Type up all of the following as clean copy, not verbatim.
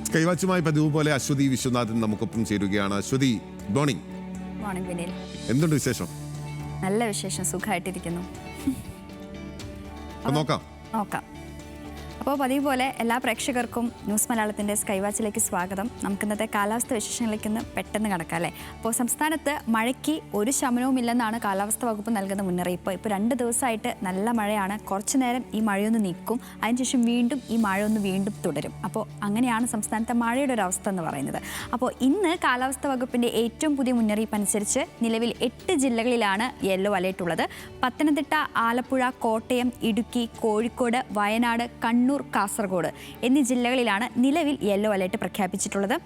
സ്കൈവാച്ചുമായി പതിവ് പോലെ അശ്വതി വിശ്വനാഥൻ നമുക്കൊപ്പം ചേരുകയാണ്. Aswathy, good morning. Morning Vineel. എന്തുണ്ട് വിശേഷം? നല്ല വിശേഷം, സുഖമായിട്ടിരിക്കുന്നു. നോക്കാം. അപ്പോൾ പതിവ് പോലെ എല്ലാ പ്രേക്ഷകർക്കും ന്യൂസ് മലയാളത്തിൻ്റെ സ്കൈവാച്ചിലേക്ക് സ്വാഗതം. നമുക്കിന്നത്തെ കാലാവസ്ഥ വിശേഷങ്ങളിലേക്ക് ഇന്ന് പെട്ടെന്ന് കിടക്കാം അല്ലേ. അപ്പോൾ സംസ്ഥാനത്ത് മഴയ്ക്ക് ഒരു ശമനവുമില്ലെന്നാണ് കാലാവസ്ഥ വകുപ്പ് നൽകുന്ന മുന്നറിയിപ്പ്. ഇപ്പോൾ 2 ദിവസമായിട്ട് നല്ല മഴയാണ്. കുറച്ചു നേരം ഈ മഴയൊന്ന് നിൽക്കും, അതിനുശേഷം വീണ്ടും ഈ മഴ വീണ്ടും തുടരും. അപ്പോൾ അങ്ങനെയാണ് സംസ്ഥാനത്തെ മഴയുടെ ഒരു അവസ്ഥ എന്ന് പറയുന്നത്. അപ്പോൾ ഇന്ന് കാലാവസ്ഥ വകുപ്പിൻ്റെ ഏറ്റവും പുതിയ മുന്നറിയിപ്പ് അനുസരിച്ച് നിലവിൽ 8 ജില്ലകളിലാണ് യെല്ലോ അലേർട്ട് ഉള്ളത്. പത്തനംതിട്ട, ആലപ്പുഴ, കോട്ടയം, ഇടുക്കി, കോഴിക്കോട്, വയനാട്, കണ്ണൂർ, കാസർഗോഡ് എന്നീ ജില്ലകളിലാണ് നിലവിൽ യെല്ലോ അലേർട്ട് പ്രഖ്യാപിച്ചിട്ടുള്ളത്.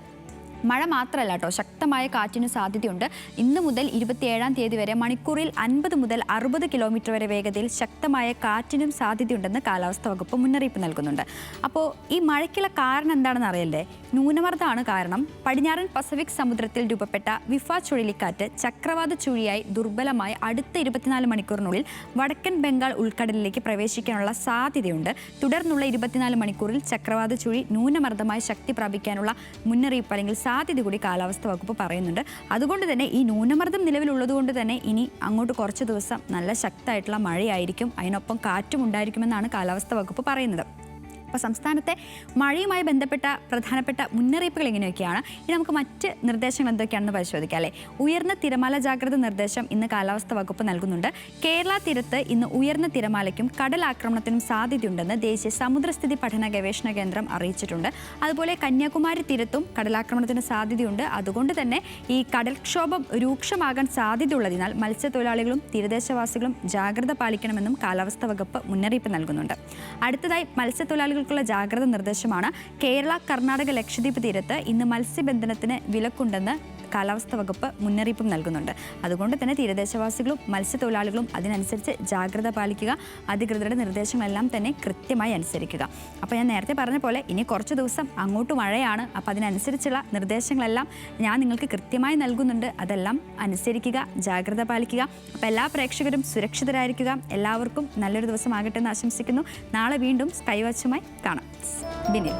മഴ മാത്രമല്ല കേട്ടോ, ശക്തമായ കാറ്റിന് സാധ്യതയുണ്ട്. ഇന്ന് മുതൽ 27-ാം തീയതി വരെ മണിക്കൂറിൽ 50 മുതൽ 60 കിലോമീറ്റർ വരെ വേഗതയിൽ ശക്തമായ കാറ്റിനും സാധ്യതയുണ്ടെന്ന് കാലാവസ്ഥാ വകുപ്പ് മുന്നറിയിപ്പ് നൽകുന്നുണ്ട്. അപ്പോൾ ഈ മഴയ്ക്കുള്ള കാരണം എന്താണെന്ന് അറിയല്ലേ? ന്യൂനമർദ്ദമാണ് കാരണം. പടിഞ്ഞാറൻ പസഫിക് സമുദ്രത്തിൽ രൂപപ്പെട്ട വിഫ ചുഴലിക്കാറ്റ് ചക്രവാത ചുഴിയായി ദുർബലമായി അടുത്ത 24 മണിക്കൂറിനുള്ളിൽ വടക്കൻ ബംഗാൾ ഉൾക്കടലിലേക്ക് പ്രവേശിക്കാനുള്ള സാധ്യതയുണ്ട്. തുടർന്നുള്ള 24 മണിക്കൂറിൽ ചക്രവാത ചുഴി ന്യൂനമർദ്ദമായി ശക്തി പ്രാപിക്കാനുള്ള മുന്നറിയിപ്പ് അല്ലെങ്കിൽ സാധ്യത കൂടി കാലാവസ്ഥ വകുപ്പ് പറയുന്നുണ്ട്. അതുകൊണ്ട് തന്നെ ഈ ന്യൂനമർദ്ദം നിലവിലുള്ളതുകൊണ്ട് തന്നെ ഇനി അങ്ങോട്ട് കുറച്ച് ദിവസം നല്ല ശക്തമായിട്ടുള്ള മഴയായിരിക്കും, അതിനൊപ്പം കാറ്റും ഉണ്ടായിരിക്കുമെന്നാണ് കാലാവസ്ഥ വകുപ്പ് പറയുന്നത്. അപ്പോൾ സംസ്ഥാനത്തെ മഴയുമായി ബന്ധപ്പെട്ട പ്രധാനപ്പെട്ട മുന്നറിയിപ്പുകൾ എങ്ങനെയൊക്കെയാണ്? ഇനി നമുക്ക് മറ്റ് നിർദ്ദേശങ്ങൾ എന്തൊക്കെയാണെന്ന് പരിശോധിക്കാം അല്ലേ. ഉയർന്ന തിരമാല ജാഗ്രത നിർദ്ദേശം ഇന്ന് കാലാവസ്ഥ വകുപ്പ് നൽകുന്നുണ്ട്. കേരള തീരത്ത് ഇന്ന് ഉയർന്ന തിരമാലയ്ക്കും കടലാക്രമണത്തിനും സാധ്യതയുണ്ടെന്ന് ദേശീയ സമുദ്രസ്ഥിതി പഠന ഗവേഷണ കേന്ദ്രം അറിയിച്ചിട്ടുണ്ട്. അതുപോലെ കന്യാകുമാരി തീരത്തും കടലാക്രമണത്തിന് സാധ്യതയുണ്ട്. അതുകൊണ്ട് തന്നെ ഈ കടൽക്ഷോഭം രൂക്ഷമാകാൻ സാധ്യതയുള്ളതിനാൽ മത്സ്യത്തൊഴിലാളികളും തീരദേശവാസികളും ജാഗ്രത പാലിക്കണമെന്നും കാലാവസ്ഥ വകുപ്പ് മുന്നറിയിപ്പ് നൽകുന്നുണ്ട്. അടുത്തതായി മത്സ്യത്തൊഴിലാളികൾ ജാഗ്രത നിർദ്ദേശമാണ്. കേരള, കർണാടക, ലക്ഷദ്വീപ് തീരത്ത് ഇന്ന് മത്സ്യബന്ധനത്തിന് വിലക്കുണ്ടെന്ന് കാലാവസ്ഥ വകുപ്പ് മുന്നറിയിപ്പും നൽകുന്നുണ്ട്. അതുകൊണ്ട് തന്നെ തീരദേശവാസികളും മത്സ്യത്തൊഴിലാളികളും അതിനനുസരിച്ച് ജാഗ്രത പാലിക്കുക, അധികൃതരുടെ നിർദ്ദേശങ്ങളെല്ലാം തന്നെ കൃത്യമായി അനുസരിക്കുക. അപ്പോൾ ഞാൻ നേരത്തെ പറഞ്ഞ പോലെ ഇനി കുറച്ച് ദിവസം അങ്ങോട്ട് മഴയാണ്. അപ്പോൾ അതിനനുസരിച്ചുള്ള നിർദ്ദേശങ്ങളെല്ലാം ഞാൻ നിങ്ങൾക്ക് കൃത്യമായി നൽകുന്നുണ്ട്. അതെല്ലാം അനുസരിക്കുക, ജാഗ്രത പാലിക്കുക. അപ്പോൾ എല്ലാ പ്രേക്ഷകരും സുരക്ഷിതരായിരിക്കുക. എല്ലാവർക്കും നല്ലൊരു ദിവസമാകട്ടെ എന്ന് ആശംസിക്കുന്നു. നാളെ വീണ്ടും സ്കൈവാച്ചുമായി കാണാം. ബിനിൽ.